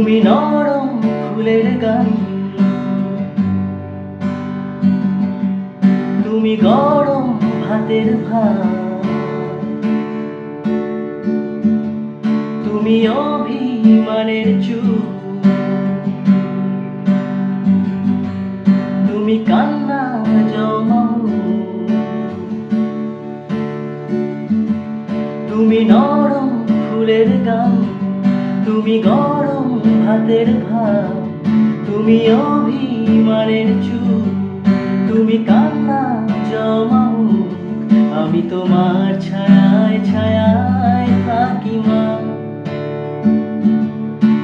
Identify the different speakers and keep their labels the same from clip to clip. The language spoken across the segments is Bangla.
Speaker 1: তুমি নরম ফুলের গান, তুমি গরম ভাতের ভাত, তুমি অভিমানের চুপ, তুমি কান্না জমাও, তুমি নরম ফুলের গান, তুমি গরম ভাতের ভাত, তুমি অভিমানের চুপ, তুমি কান্না জমাও। আমি তোমার ছায়ায় ছায়ায় থাকি মা,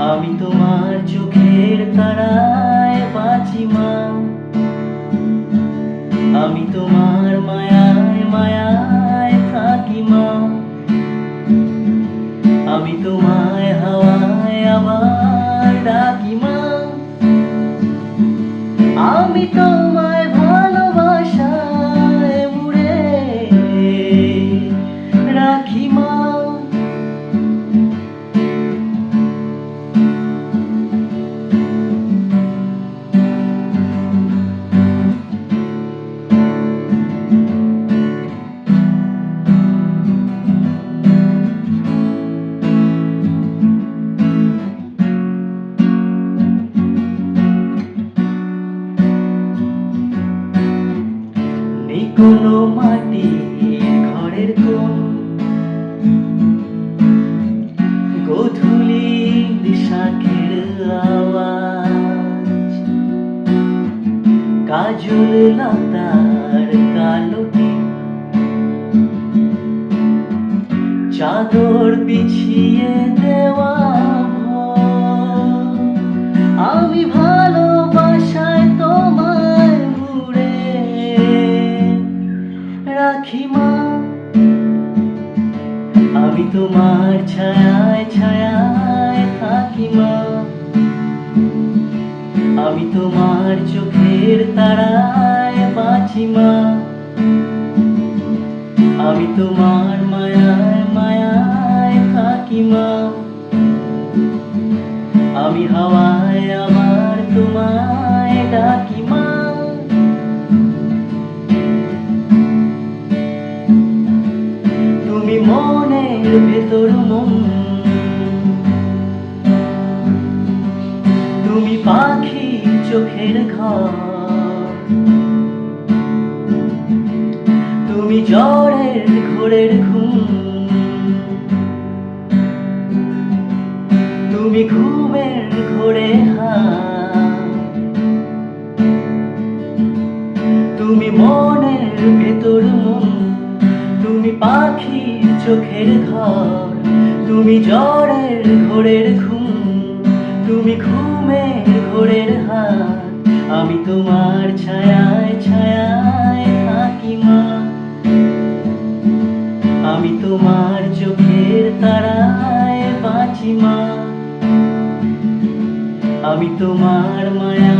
Speaker 1: আমি তোমার চোখের তারায় বাঁচি মা, আমি তোমার মায়ায় মায়ায় থাকি মা, আমি তোমায় হাওয়ায় আবার ডাকি মা, আমি তোমায় ভালোবাসায় মুড়ে রাখি মা। কোনো মাটির ঘরের কোণ, গধূলির শাঁখের আওয়াজ, কাজল লতার কালো টিপ, চাদর বিছিয়ে দেওয়া ভোর, আমি ভালোবাসায় তোমায় মুড়ে রাখি মা, আমি তোমার ছায়ায় ছায়ায় থাকি মা, আমি তোমার চোখের তারায় বাঁচি মা, আমি তোমার মায়ায় মায়ায় থাকি মা, আমি হাওয়ায় আবার তোমায় ডাকি মা। তুমি মনের ভেতর মন, তুমি পাখি চোখের ঘর, তুমি জ্বরের ঘোরের ঘুম, তুমি ঘুমের ঘোরে হাত, তুমি মনের ভেতর মন, তুমি পাখির চোখের ঘর, তুমি জ্বরের ঘোরের ঘুম, তুমি ঘুমের ঘোরের হাত, আমি তোমার ছায়ায় ছায়ায় থাকি মা, আমি তোমার চোখের তারায় বাঁচি মা, আমি তোমার মায়া